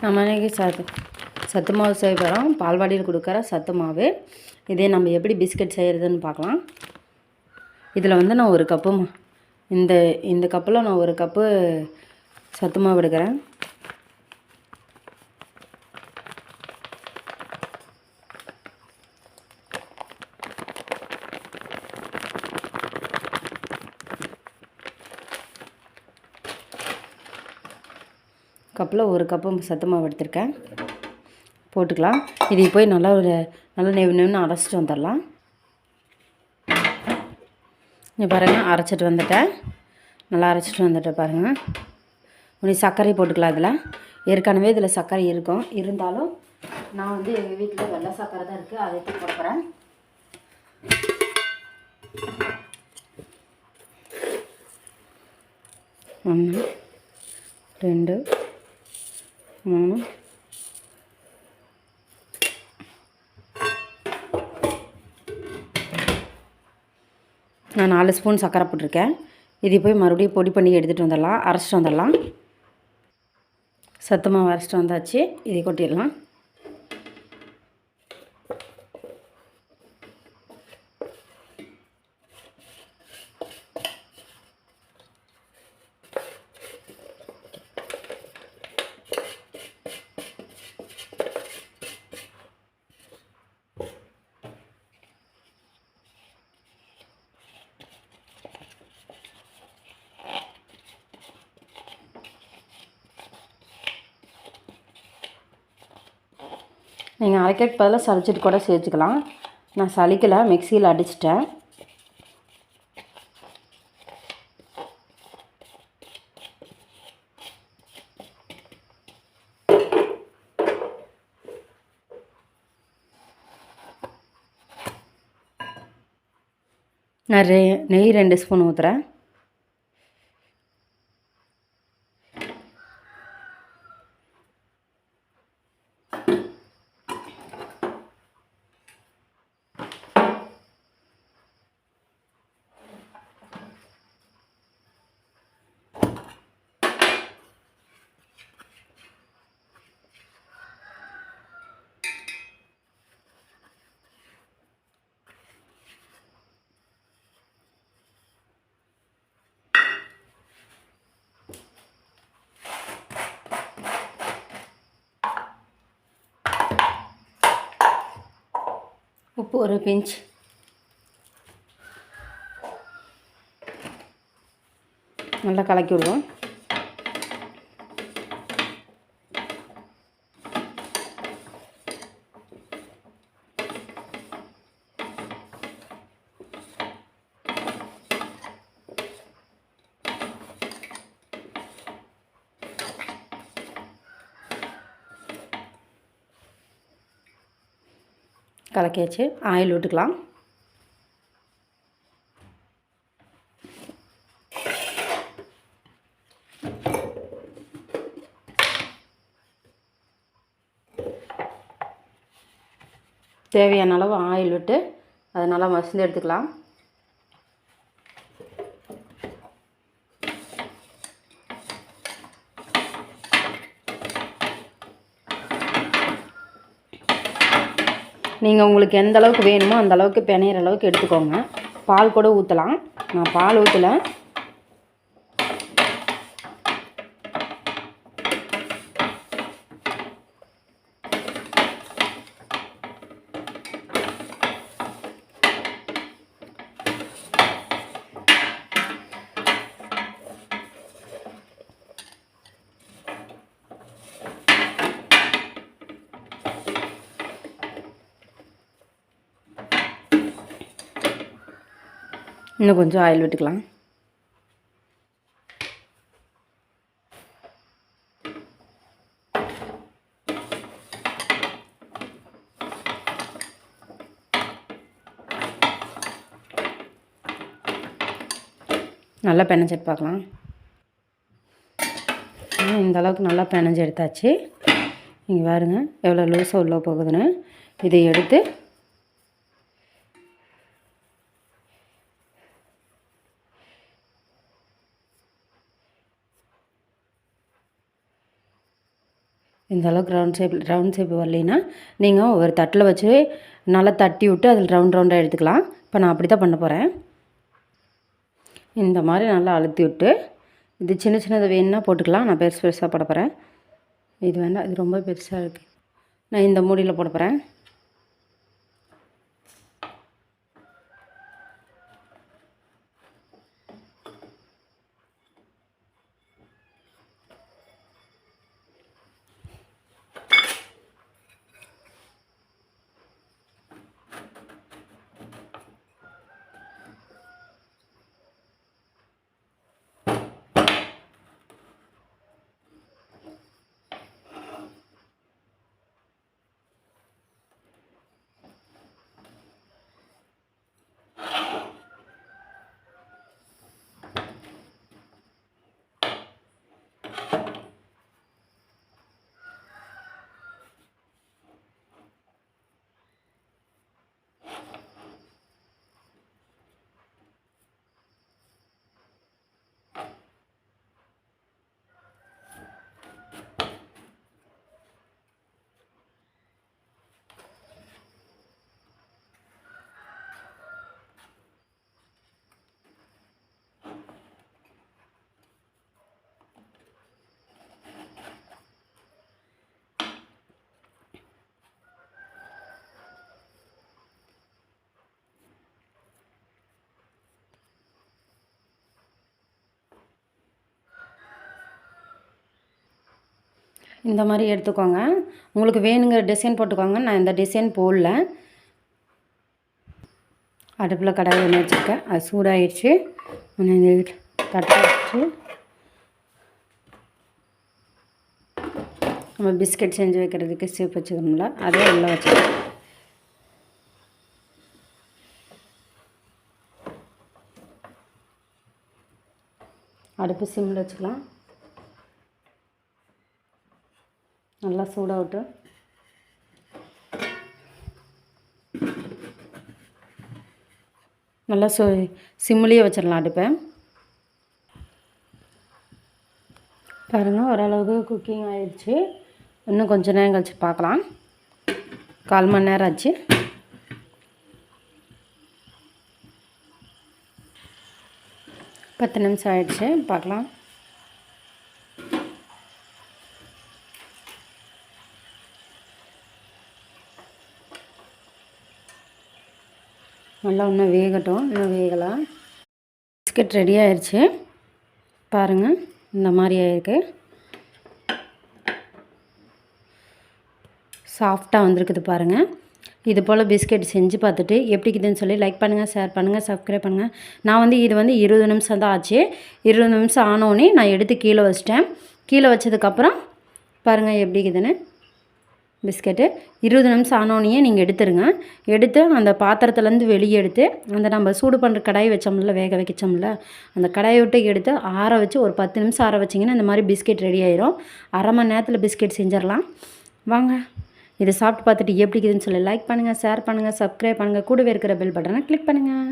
நம்ம இன்றைக்கி சத்து மாவு செய்ய போகிறோம். பால்வாடியில் கொடுக்குற சத்து மாவு. இதே நம்ம எப்படி பிஸ்கட் செய்கிறதுன்னு பார்க்கலாம். இதில் வந்து நான் ஒரு கப்பு இந்த கப்பில் நான் ஒரு கப்பு சத்து மாவு எடுக்கிறேன். கப்பில் ஒரு கப்பு சத்து மாவு எடுத்திருக்கேன். போட்டுக்கலாம். இதை போய் நல்லா நெவ்னு அரைச்சிட்டு வந்துடலாம். இங்கே பாருங்கள், அரைச்சிட்டு வந்துட்டேன். நல்லா அரைச்சிட்டு வந்துட்டேன் பாருங்கள். இன்னும் சர்க்கரை போட்டுக்கலாம். இதில் ஏற்கனவே இதில் சர்க்கரை இருக்கும். இருந்தாலும் நான் வந்து எங்கள் வீட்டில் வெள்ளை சர்க்கரை தான் இருக்குது, அதை எடுத்து போடுறேன். ஒன்று, 2, 3, நான் 4 ஸ்பூன் சர்க்கரை போட்டிருக்கேன். இதை போய் மறுபடியும் பொடி பண்ணி எடுத்துகிட்டு வந்துடலாம், அரைச்சிட்டு வந்துடலாம். சத்து மாவு அரைச்சிட்டு வந்தாச்சு. இதை கொட்டிடலாம். நீங்கள் அரைக்கிறதுக்கு பதிலாக சளிச்சிட்டு கூட சேர்த்துக்கலாம். நான் சளிக்கலை, மிக்சியில் அடிச்சிட்டேன். நான் நெய் 2 ஸ்பூன் ஊற்றுறேன். உப்பு ஒரு பிஞ்ச். நல்லா கலக்கி விடுவோம். கலக்கியாச்சு. ஆயில் விட்டுக்கலாம். தேவையான அளவு ஆயில் விட்டு அதை நல்லா மசிந்து எடுத்துக்கலாம். நீங்கள் உங்களுக்கு எந்த அளவுக்கு வேணுமோ அந்த அளவுக்கு பிணையிற அளவுக்கு எடுத்துக்கோங்க. பால் கூட ஊற்றலாம். நான் பால் ஊற்றலை. இன்னும் கொஞ்சம் ஆயில் விட்டுக்கலாம். நல்லா பிணைஞ்சிட்டு பார்க்கலாம். இந்த அளவுக்கு நல்லா பிணைஞ்சு எடுத்தாச்சு. இங்கே பாருங்க எவ்வளோ லூஸாக உள்ளே போகுதுன்னு. இதை எடுத்து இந்த அளவுக்கு ரவுண்ட் ஷேப் வரலைன்னா நீங்கள் ஒரு தட்டில் வச்சு நல்லா தட்டி விட்டு அதில் ரவுண்டாக எடுத்துக்கலாம். இப்போ நான் அப்படி தான் பண்ண போகிறேன். இந்த மாதிரி நல்லா அழுத்தி விட்டு இது சின்னது வேணுன்னா போட்டுக்கலாம். நான் பெருசாக போட போகிறேன். இது வேண்டாம், இது ரொம்ப பெருசாக இருக்குது. நான் இந்த மூடியில் போட போகிறேன். இந்த மாதிரி எடுத்துக்கோங்க. உங்களுக்கு வேணுங்கிற டிசைன் போட்டுக்கோங்க. நான் இந்த டிசைன் போடல. அடுப்பில் கடாய் எண்ணெய் வச்சுருக்கேன். அது சூடாகிடுச்சு. தட்டை வச்சு நம்ம பிஸ்கட் செஞ்சு வைக்கிறதுக்கு சீப் வச்சுக்கணும்ல, அதே உள்ளே வச்சுக்கலாம். அடுப்பு சிம்மில் வச்சுக்கலாம். நல்லா சூடாகட்டும். நல்லா சிம்மிலேயே வச்சிடலாம் அடுப்பை. பாருங்கள், ஓரளவுக்கு குக்கிங் ஆயிடுச்சு. இன்னும் கொஞ்சம் நேரம் கழிச்சு பார்க்கலாம். 1/4 மணி நேரம் ஆச்சு. பத்து நிமிஷம் ஆயிடுச்சு. பார்க்கலாம். நல்லா இன்னும் வேகட்டும். இன்னும் வேகலாம். பிஸ்கட் ரெடி ஆயிடுச்சு. பாருங்கள், இந்த மாதிரி ஆயிருக்கு. சாஃப்டாக வந்திருக்குது பாருங்கள். இது போல் பிஸ்கெட் செஞ்சு பார்த்துட்டு எப்படி இருக்குதுன்னு சொல்லி லைக் பண்ணுங்கள், ஷேர் பண்ணுங்கள், சப்ஸ்கிரைப் பண்ணுங்கள். நான் இது 20 நிமிஷம் தான் ஆச்சு. 20 நிமிஷம் ஆனோடனே நான் எடுத்து கீழே வச்சிட்டேன். கீழே வச்சதுக்கப்புறம் பாருங்கள் எப்படி இருக்குதுன்னு. பிஸ்கெட்டு 20 நிமிஷம் ஆனோடனே நீங்கள் எடுத்துருங்க. எடுத்து அந்த பாத்திரத்துலேருந்து வெளியே எடுத்து அந்த நம்ம சூடு பண்ணுற கடாய் வச்சோம்ல, வேக வைச்சோம்ல, அந்த கடாயை விட்டு எடுத்து ஆற வச்சு ஒரு 10 நிமிஷம் ஆற வச்சிங்கன்னா இந்த மாதிரி பிஸ்கெட் ரெடி ஆயிரும். 1/2 மணி நேரத்தில் பிஸ்கெட் செஞ்சிடலாம். வாங்க, இதை சாப்பிட்டு பார்த்துட்டு எப்படி இருக்குதுன்னு சொல்லி லைக் பண்ணுங்கள், ஷேர் பண்ணுங்கள், சப்ஸ்கிரைப் பண்ணுங்கள். கூடவே இருக்கிற பெல் பட்டனை கிளிக் பண்ணுங்கள்.